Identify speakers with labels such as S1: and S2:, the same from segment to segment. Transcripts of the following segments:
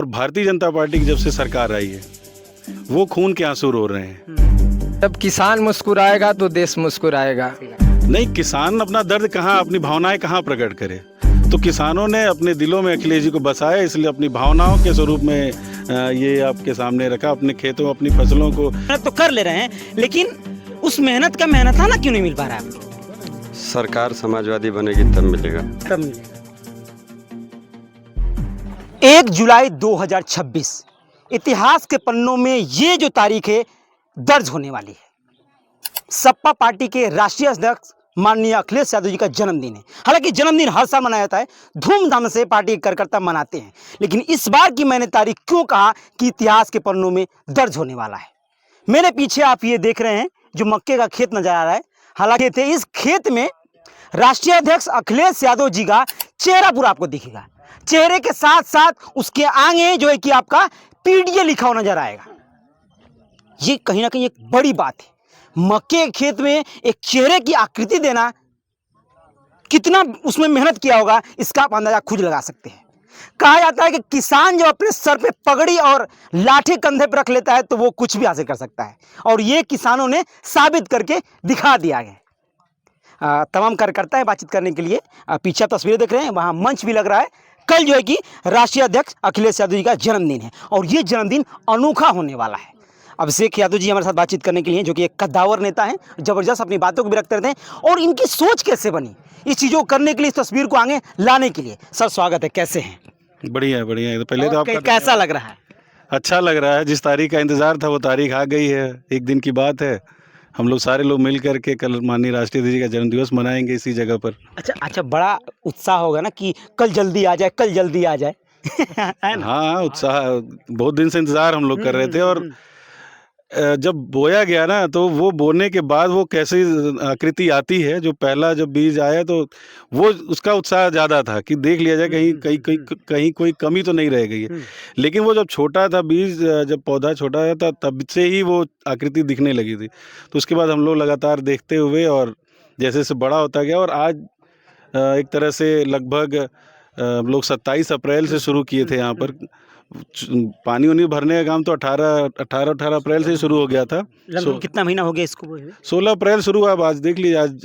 S1: और भारतीय जनता पार्टी की जब से सरकार आई है वो खून के आंसू रो रहे हैं।
S2: जब किसान मुस्कुराएगा तो देश मुस्कुराएगा।
S1: नहीं, किसान अपना दर्द कहाँ, अपनी भावनाएं कहाँ प्रकट करे। तो किसानों ने अपने दिलों में अखिलेश जी को बसाया, इसलिए अपनी भावनाओं के स्वरूप में ये आपके सामने रखा। अपने खेतों, अपनी फसलों को
S3: मेहनत तो कर ले रहे हैं, लेकिन उस मेहनत का मेहनताना क्यों नहीं मिल पा रहा है आपको?
S4: सरकार समाजवादी बनेगी तब मिलेगा।
S3: तब मिलेगा। 1 जुलाई 2026 इतिहास के पन्नों में ये जो तारीख है दर्ज होने वाली है। सपा पार्टी के राष्ट्रीय अध्यक्ष माननीय अखिलेश यादव जी का जन्मदिन है। हालांकि जन्मदिन हर साल मनाया जाता है, धूमधाम से पार्टी के कार्यकर्ता मनाते हैं, लेकिन इस बार की मैंने तारीख क्यों कहा कि इतिहास के पन्नों में दर्ज होने वाला है। मेरे पीछे आप ये देख रहे हैं जो मक्के का खेत नजर आ रहा है। हालांकि इस खेत में राष्ट्रीय अध्यक्ष अखिलेश यादव जी का चेहरा पूरा आपको दिखेगा। चेहरे के साथ साथ उसके आगे जो है कि आपका पीडीए लिखा हुआ नजर आएगा। ये कहीं ना कहीं एक बड़ी बात है। मक्के के खेत में एक चेहरे की आकृति देना, कितना उसमें मेहनत किया होगा इसका आप अंदाजा खुद लगा सकते हैं। कहा जाता है कि किसान जब अपने सर पे पगड़ी और लाठी कंधे पर रख लेता है तो वो कुछ भी हासिल कर सकता है, और ये किसानों ने साबित करके दिखा दिया है। तमाम कार्यकर्ता है बातचीत करने के लिए। पीछे तस्वीरें देख रहे हैं, वहाँ मंच भी लग रहा है। कल जो है कि राष्ट्रीय अध्यक्ष अखिलेश यादव जी का जन्मदिन है और ये जन्मदिन अनोखा होने वाला है। अभिषेक यादव जी हमारे साथ बातचीत करने के लिए, जो कि एक कद्दावर नेता हैं, जबरदस्त अपनी बातों को भी रखते रहते हैं, और इनकी सोच कैसे बनी इस चीज़ों को करने के लिए, इस तस्वीर को आगे लाने के लिए। सर स्वागत है, कैसे हैं?
S1: बढ़िया बढ़िया। तो पहले तो आपका
S3: कैसा लग रहा है?
S1: अच्छा लग रहा है। जिस तारीख का इंतजार था वो तारीख आ गई है। एक दिन की बात है, हम लोग सारे लोग मिल करके कल माननीय राष्ट्रीय अध्यक्ष जी का जन्मदिवस मनाएंगे इसी जगह पर।
S3: अच्छा, बड़ा उत्साह होगा ना कि कल जल्दी आ जाए, कल जल्दी आ जाए। है ना?
S1: हाँ, उत्साह, बहुत दिन से इंतजार हम लोग कर रहे थे। और जब बोया गया ना, तो वो बोने के बाद वो कैसी आकृति आती है, जो पहला जब बीज आया तो वो उसका उत्साह ज़्यादा था कि देख लिया जाए कहीं कोई कमी तो नहीं रह गई है। लेकिन वो जब छोटा था बीज, जब पौधा छोटा था तब से ही वो आकृति दिखने लगी थी। तो उसके बाद हम लोग लगातार देखते हुए और जैसे जैसे बड़ा होता गया, और आज एक तरह से लगभग हम लोग 27 अप्रैल से शुरू किए थे यहाँ पर पानी उनी भरने का काम। तो 18 अप्रैल से शुरू हो गया था।
S3: लगभग कितना महीना हो गया इसको?
S1: 16 अप्रैल शुरू हुआ। अब आज देख लीजिए, आज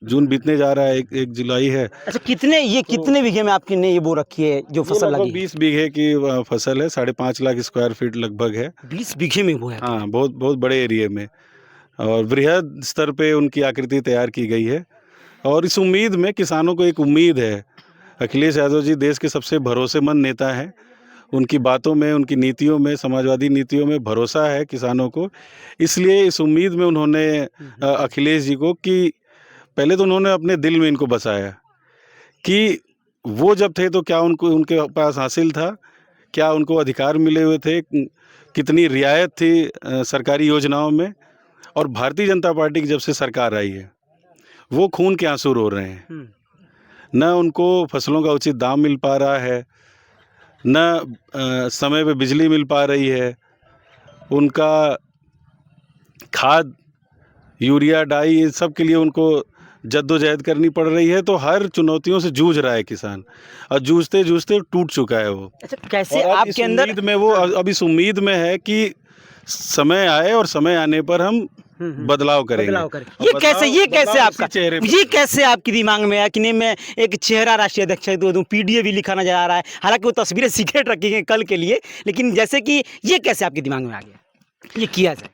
S1: जून बीतने जा रहा है, 1 जुलाई है।
S3: अच्छा, कितने बीघे में आपकी ने ये बो रखी है जो फसल लगी?
S1: 20 बीघे की फसल है, 5.5 लाख स्क्वायर फीट लगभग है।
S3: 20 बीघे में वो है?
S1: हाँ, बहुत बड़े एरिया में, और वृहद स्तर पे उनकी आकृति तैयार की गई है। और इस उम्मीद में, किसानों को एक उम्मीद है, अखिलेश यादव जी देश के सबसे भरोसेमंद नेता हैं। उनकी बातों में, उनकी नीतियों में, समाजवादी नीतियों में भरोसा है किसानों को। इसलिए इस उम्मीद में उन्होंने अखिलेश जी को, कि पहले तो उन्होंने अपने दिल में इनको बसाया कि वो जब थे तो क्या उनके पास हासिल था, क्या उनको अधिकार मिले हुए थे, कितनी रियायत थी सरकारी योजनाओं में। और भारतीय जनता पार्टी की जब से सरकार आई है वो खून के आंसू रो रहे हैं। न उनको फसलों का उचित दाम मिल पा रहा है, न समय पे बिजली मिल पा रही है, उनका खाद, यूरिया, डाई, इन सब के लिए उनको जद्दोजहद करनी पड़ रही है। तो हर चुनौतियों से जूझ रहा है किसान, और जूझते जूझते टूट चुका है वो।
S3: अच्छा, कैसे
S1: और
S3: आपके अंदर
S1: में वो अब इस उम्मीद में है कि समय आए और समय आने पर हम बदलाव करेंगे।
S3: ये कैसे आपका
S1: चेहरे पे,
S3: ये कैसे आपके दिमाग में आया कि नहीं मैं एक चेहरा राष्ट्रीय अध्यक्ष है तो पीडीए भी लिखा नजर आ रहा है? हालांकि वो तस्वीरें सीक्रेट रखी गई कल के लिए, लेकिन जैसे कि ये कैसे आपके दिमाग में आ गया ये किया जाए?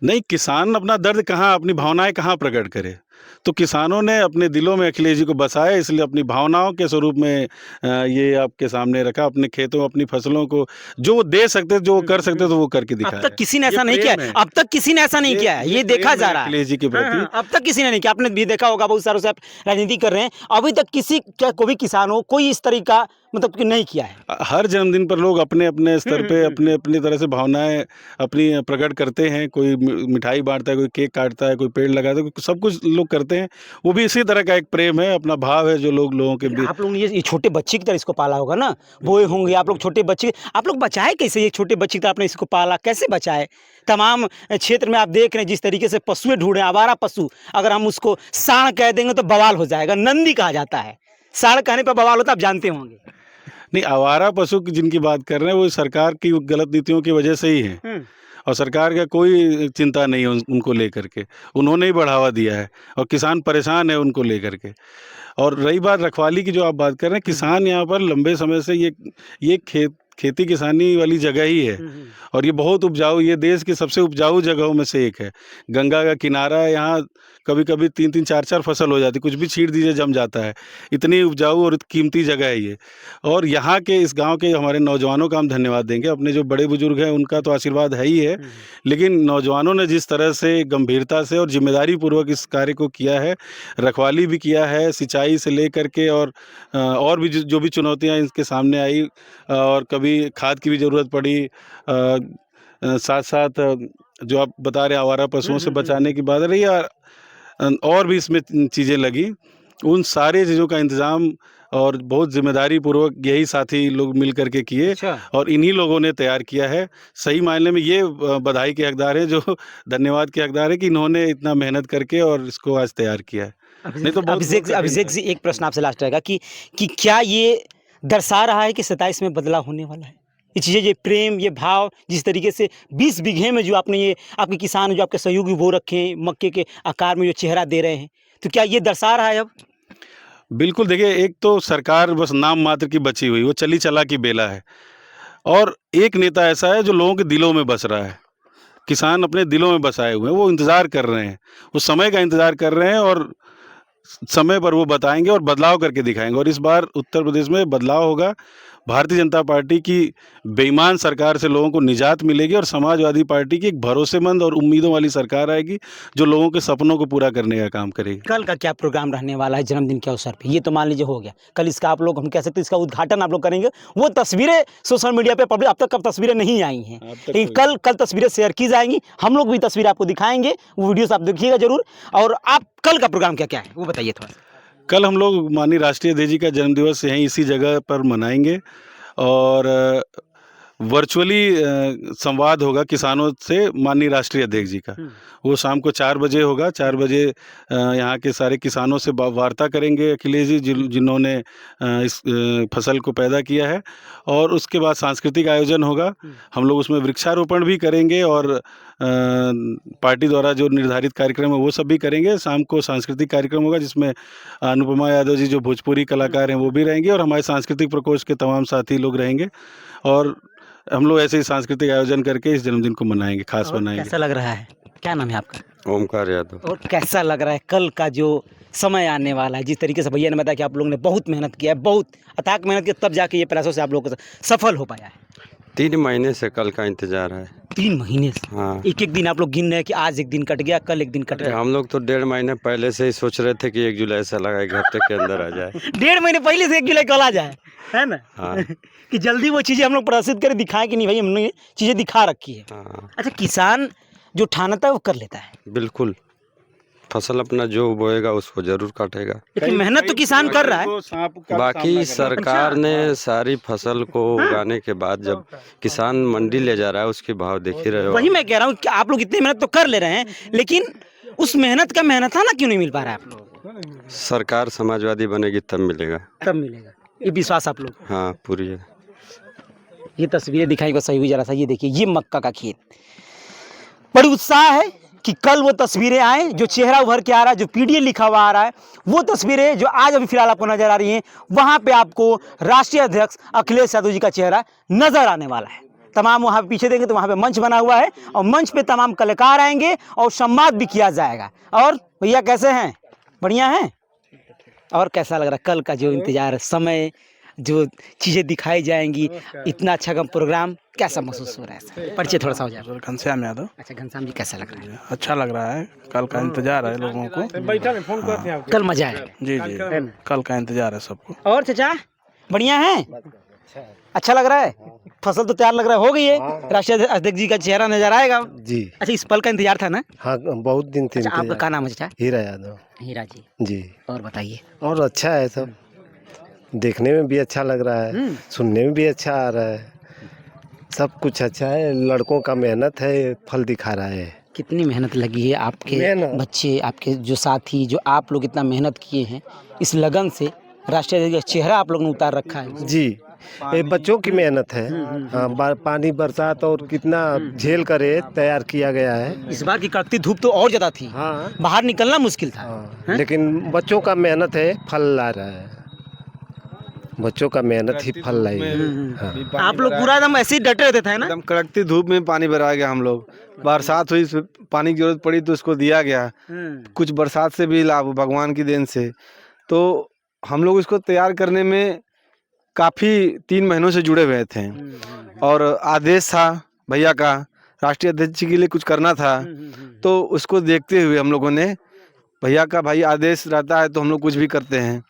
S1: नहीं, किसान अपना दर्द कहाँ, अपनी भावनाएं कहाँ प्रकट करे। तो किसानों ने अपने दिलों में अखिलेश जी को बसाया, इसलिए अपनी भावनाओं के स्वरूप में ये आपके सामने रखा। अपने खेतों, अपनी फसलों को जो वो दे सकते, जो वो कर सकते, तो वो करके दिखाया।
S3: अब तक किसी ने ऐसा नहीं किया, अब तक किसी ने ऐसा नहीं किया है, ये देखा जा रहा है
S1: अखिलेश जी के प्रति।
S3: अब तक किसी ने नहीं किया। आपने भी देखा होगा, बहुत सारों से आप राजनीति कर रहे हैं, अभी तक किसी क्या कोई भी किसान हो, कोई इस तरीका मतलब कि नहीं किया है।
S1: हर जन्मदिन पर लोग अपने अपने स्तर पे अपने अपनी तरह से भावनाएं अपनी प्रकट करते हैं। कोई मिठाई बांटता है, कोई केक काटता है, कोई पेड़ लगाता है, सब कुछ लोग करते हैं। वो भी इसी तरह का एक प्रेम है, अपना भाव है जो लोगों के बीच।
S3: आप लोग ने ये छोटे बच्चे की तरह इसको पाला होगा ना, बोए होंगे आप लोग छोटे बच्चे। आप लोग बचाए कैसे? ये छोटे बच्चे की तरह आपने इसको पाला, कैसे बचाए? तमाम क्षेत्र में आप देख रहे हैं जिस तरीके से पशुएं ढूंढे, आवारा पशु, अगर हम उसको सांड कह देंगे तो बवाल हो जाएगा। नंदी कहा जाता है, सांड कहने पर बवाल होता, आप जानते होंगे।
S1: नहीं, आवारा पशु की जिनकी बात कर रहे हैं वो सरकार की गलत नीतियों की वजह से ही है, और सरकार का कोई चिंता नहीं है उनको लेकर के। उन्होंने ही बढ़ावा दिया है और किसान परेशान है उनको लेकर के। और रही बात रखवाली की जो आप बात कर रहे हैं, किसान यहाँ पर लंबे समय से ये खेती किसानी वाली जगह ही है और ये बहुत उपजाऊ, ये देश की सबसे उपजाऊ जगहों में से एक है। गंगा का किनारा है, यहाँ कभी कभी 3-3 4-4 फसल हो जाती, कुछ भी छींट दीजिए जम जाता है। इतनी उपजाऊ और कीमती जगह है ये। और यहाँ के इस गांव के हमारे नौजवानों का हम धन्यवाद देंगे। अपने जो बड़े बुजुर्ग हैं उनका तो आशीर्वाद है ही है, लेकिन नौजवानों ने जिस तरह से गंभीरता से और जिम्मेदारी पूर्वक इस कार्य को किया है, रखवाली भी किया है, सिंचाई से लेकर के और भी जो भी चुनौतियाँ इनके सामने आई और कभी खाद की भी ज़रूरत पड़ी, साथ साथ जो आप बता रहे आवारा पशुओं से बचाने की बात रही और भी इसमें चीज़ें लगी, उन सारे चीज़ों का इंतज़ाम और बहुत जिम्मेदारी पूर्वक यही साथी लोग मिल करके किए और इन्हीं लोगों ने तैयार किया है। सही मायने में ये बधाई के हकदार है, जो धन्यवाद के हकदार है कि इन्होंने इतना मेहनत करके और इसको आज तैयार किया है। नहीं तो
S3: अभिषेक जी, एक प्रश्न आपसे लास्ट रहेगा कि क्या ये दर्शा रहा है कि 27 में बदलाव होने वाला है? ये चीज़ें, ये प्रेम, ये भाव, जिस तरीके से 20 बीघे में जो आपने ये आपके किसान जो आपके सहयोगी वो रखे हैं, मक्के के आकार में जो चेहरा दे रहे हैं, तो क्या ये दर्शा रहा है अब?
S1: बिल्कुल, देखिए, एक तो सरकार बस नाम मात्र की बची हुई, वो चली चला की बेला है, और एक नेता ऐसा है जो लोगों के दिलों में बस रहा है। किसान अपने दिलों में बसाए हुए हैं, वो इंतज़ार कर रहे हैं, उस समय का इंतज़ार कर रहे हैं और समय पर वो बताएंगे और बदलाव करके दिखाएंगे। और इस बार उत्तर प्रदेश में बदलाव होगा। भारतीय जनता पार्टी की बेईमान सरकार से लोगों को निजात मिलेगी और समाजवादी पार्टी की एक भरोसेमंद और उम्मीदों वाली सरकार आएगी जो लोगों के सपनों को पूरा करने का काम करेगी।
S3: कल का क्या प्रोग्राम रहने वाला है जन्मदिन के अवसर पे? ये तो मान लीजिए हो गया, कल इसका आप लोग, हम कह सकते हैं इसका उद्घाटन आप लोग करेंगे। वो तस्वीरें सोशल मीडिया पे पब्लिक, अब तक कब तस्वीरें नहीं आई हैं, लेकिन कल तस्वीरें शेयर की जाएंगी। हम लोग भी तस्वीर आपको दिखाएंगे, वो वीडियोस आप देखिएगा जरूर। और आप कल का प्रोग्राम क्या क्या है वो बताइए थोड़ा।
S1: कल हम लोग माननीय राष्ट्रीय अध्यक्ष जी का जन्मदिवस यहीं इसी जगह पर मनाएंगे और वर्चुअली संवाद होगा किसानों से माननीय राष्ट्रीय अध्यक्ष जी का। वो शाम को 4 बजे होगा। 4 बजे यहाँ के सारे किसानों से वार्ता करेंगे अखिलेश जी, जिन्होंने इस फसल को पैदा किया है, और उसके बाद सांस्कृतिक आयोजन होगा। हम लोग उसमें वृक्षारोपण भी करेंगे और पार्टी द्वारा जो निर्धारित कार्यक्रम है वो सब भी करेंगे। शाम को सांस्कृतिक कार्यक्रम होगा जिसमें अनुपमा यादव जी जो भोजपुरी कलाकार हैं वो भी रहेंगे और हमारे सांस्कृतिक प्रकोष्ठ के तमाम साथी लोग रहेंगे, और हम लोग ऐसे ही सांस्कृतिक आयोजन करके इस जन्मदिन को मनाएंगे, खास मनाएंगे।
S3: कैसा लग रहा है? क्या नाम है आपका?
S4: ओमकार यादव।
S3: और कैसा लग रहा है कल का जो समय आने वाला है? जिस तरीके से भैया ने बताया कि आप लोगों ने बहुत मेहनत किया है, बहुत अथाक मेहनत की, तब जाके ये प्रयासों से आप लोगों को सफल हो पाया है।
S4: 3 महीने से कल का इंतजार है।
S3: 3 महीने से?
S4: हाँ।
S3: एक दिन आप लोग गिन रहे हैं कि आज एक दिन कट गया, कल एक दिन कट गया।
S4: हम लोग तो 1.5 महीने पहले से ही सोच रहे थे कि 1 जुलाई से लगा 1 हफ्ते के अंदर आ जाए।
S3: 1.5 महीने पहले से 1 जुलाई कल आ जाए, है ना?
S4: हाँ।
S3: कि जल्दी वो चीज़ें हम लोग प्रदर्शित करें, दिखाएं कि नहीं भाई हमने ये चीज़ें दिखा रखी है।
S4: हाँ।
S3: अच्छा, किसान जो ठानता है वो कर लेता है?
S4: बिल्कुल, फसल अपना जो बोएगा उसको जरूर काटेगा।
S3: लेकिन मेहनत तो किसान कर रहा है।
S4: बाकी सरकार ने सारी फसल को उगाने के बाद जब किसान मंडी ले जा रहा है उसके भाव देख ही रहे हो।
S3: वही मैं कह रहा हूँ कि आप लोग इतनी मेहनत तो कर ले रहे हैं, लेकिन उस मेहनत का मेहनताना क्यों नहीं मिल पा रहा है आप लोग?
S4: सरकार समाजवादी बनेगी तब मिलेगा।
S3: तब मिलेगा, ये विश्वास आप लोग?
S4: हाँ, पूरी है।
S3: ये तस्वीरें दिखाई को सही हुई जरा सा, ये देखिए, ये मक्का का खेत। बड़ी उत्साह है कि कल वो तस्वीरें आए जो चेहरा उभर के आ रहा है, जो पीडीएल लिखा हुआ आ रहा है, वो तस्वीरें जो आज अभी फिलहाल आपको नजर आ रही हैं, वहाँ पे आपको राष्ट्रीय अध्यक्ष अखिलेश यादव जी का चेहरा नजर आने वाला है। तमाम वहाँ पे पीछे देंगे तो वहाँ पे मंच बना हुआ है और मंच पे तमाम कलाकार आएंगे और संवाद भी किया जाएगा। और भैया कैसे हैं? बढ़िया हैं? और कैसा लग रहा है कल का जो इंतजार, समय, जो चीज़ें दिखाई जाएंगी, इतना अच्छा का प्रोग्राम, कैसा महसूस हो रहा है? परिचय थोड़ा सा हो जाए।
S5: घनश्याम यादव।
S3: अच्छा, घनश्याम जी कैसा लग रहा है?
S5: अच्छा लग रहा है, कल का इंतजार है लोगों को।
S3: कल मजा है?
S5: जी जी, कल का इंतजार है सबको।
S3: और चाचा बढ़िया है? अच्छा लग रहा है? फसल तो तैयार लग रहा है, हो गई है, राष्ट्रीय अध्यक्ष जी का चेहरा नजर आएगा
S6: जी।
S3: अच्छा, इस पल का इंतजार था ना?
S6: हाँ, बहुत दिन से।
S3: अच्छा, आपका क्या नाम है चाचा?
S6: हीरा यादव।
S3: हीरा जी
S6: जी।
S3: और बताइए।
S6: और अच्छा है, सब देखने में भी अच्छा लग रहा है, सुनने में भी अच्छा आ रहा है, सब कुछ अच्छा है। लड़कों का मेहनत है, फल दिखा रहा है।
S3: कितनी मेहनत लगी है आपके बच्चे, आपके जो साथी, जो आप लोग इतना मेहनत किए हैं, इस लगन से राष्ट्रीय अध्यक्ष का चेहरा आप लोग ने उतार रखा है।
S6: जी, ये बच्चों की मेहनत है। हाँ, पानी बरसात और कितना झेल करे तैयार किया गया है।
S3: इस बार की कड़कती धूप तो और ज़्यादा थी,
S6: हाँ
S3: बाहर निकलना मुश्किल था।
S6: हाँ, लेकिन बच्चों का मेहनत है, फल ला रहा है। बच्चों का मेहनत ही फल लाई है। हाँ।
S3: आप लोग पूरा एकदम ऐसे ही डटे रहते थे ना?
S7: एकदम कड़कती धूप में पानी भरा गया। हम लोग बरसात हुई, पानी की जरूरत पड़ी तो उसको दिया गया। कुछ बरसात से भी लाभ भगवान की देन से, तो हम लोग इसको तैयार करने में काफ़ी 3 महीनों से जुड़े हुए थे। और आदेश था भैया का, राष्ट्रीय अध्यक्ष जी के लिए कुछ करना था, तो उसको देखते हुए हम लोगों ने, भैया का भाई आदेश रहता है तो हम लोग कुछ भी करते हैं।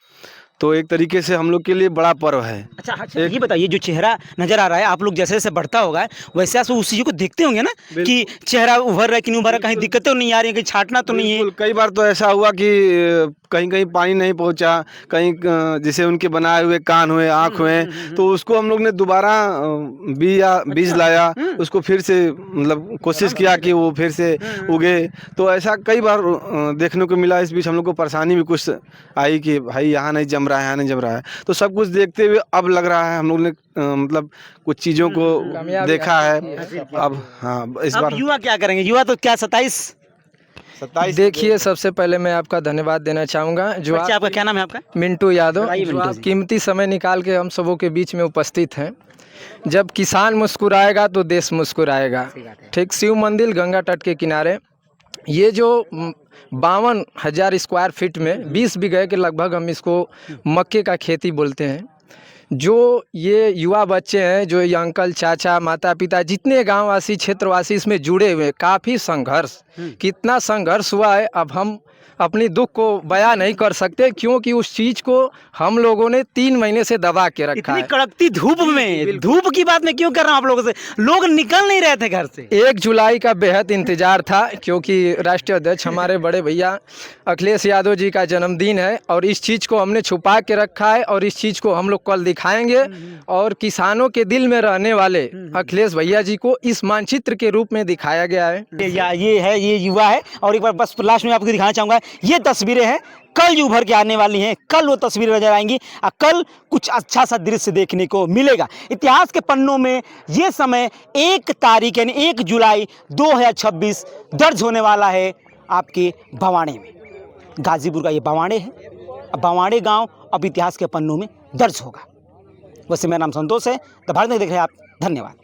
S7: तो एक तरीके से हम लोग के लिए बड़ा पर्व है।
S3: अच्छा, ये बताइए, जो चेहरा नजर आ रहा है, आप लोग जैसे जैसे बढ़ता होगा वैसे आप उस चीज़ को देखते होंगे ना कि चेहरा उभर रहा है कि नहीं उभर रहा, कहीं दिक्कतें तो नहीं आ रही है, कहीं छाटना तो नहीं है?
S7: बिल्कुल, कई बार तो ऐसा हुआ कि कहीं कहीं पानी नहीं पहुंचा, कहीं जैसे उनके बनाए हुए कान हुए, आँख हुए, तो उसको हम लोग ने दोबारा बीज लाया, उसको फिर से मतलब कोशिश किया कि वो फिर से उगे। तो ऐसा कई बार देखने को मिला। इस बीच हम लोग को परेशानी भी कुछ आई कि भाई यहाँ नहीं जम रहा है, यहाँ नहीं जम रहा है। तो सब कुछ देखते हुए अब लग रहा है हम लोग ने मतलब कुछ चीज़ों को देखा है अब। हाँ, इस बार
S3: युवा क्या करेंगे? युवा तो क्या 27
S2: देखिए, सबसे पहले मैं आपका धन्यवाद देना चाहूँगा जो
S3: बच्चे, आपका क्या नाम है आपका?
S2: मिंटू यादव,
S3: बताइए
S2: जो
S3: मिंटू
S2: आप
S3: जी।
S2: कीमती समय निकाल के हम सबों के बीच में उपस्थित हैं। जब किसान मुस्कुराएगा तो देश मुस्कुराएगा। ठीक, शिव मंदिर गंगा तट के किनारे ये जो 52,000 स्क्वायर फीट में 20 बीघे के लगभग हम इसको मक्के का खेती बोलते हैं। जो ये युवा बच्चे हैं, जो ये अंकल, चाचा, माता पिता, जितने गांववासी, क्षेत्रवासी इसमें जुड़े हुए, काफ़ी संघर्ष, कितना संघर्ष हुआ है अब हम अपनी दुख को बयां नहीं कर सकते, क्योंकि उस चीज़ को हम लोगों ने 3 महीने से दबा के रखा
S3: इतनी
S2: है।
S3: कड़कती धूप में, धूप की बात मैं क्यों कर रहा हूँ आप लोगों से? लोग निकल नहीं रहे थे घर से।
S2: 1 जुलाई का बेहद इंतजार था, क्योंकि राष्ट्रीय अध्यक्ष हमारे बड़े भैया अखिलेश यादव जी का जन्मदिन है और इस चीज़ को हमने छुपा के रखा है और इस चीज़ को हम लोग कल दिखाएंगे। और किसानों के दिल में रहने वाले अखिलेश भैया जी को इस मानचित्र के रूप में दिखाया गया है।
S3: ये युवा है। और एक बार बस लास्ट में आपको दिखाना चाहूँगा, ये तस्वीरें हैं, कल जो उभर के आने वाली हैं, कल वो तस्वीरें नजर आएंगी और कल कुछ अच्छा सा दृश्य देखने को मिलेगा। इतिहास के पन्नों में ये समय 1 तारीख यानी 1 जुलाई 2026 दर्ज होने वाला है आपके भवाड़े में। गाजीपुर का ये भवाड़े है। अब भवाड़े गांव अब इतिहास के पन्नों में दर्ज होगा। वैसे मेरा नाम संतोष है। द भारत देख रहे हैं आप। धन्यवाद।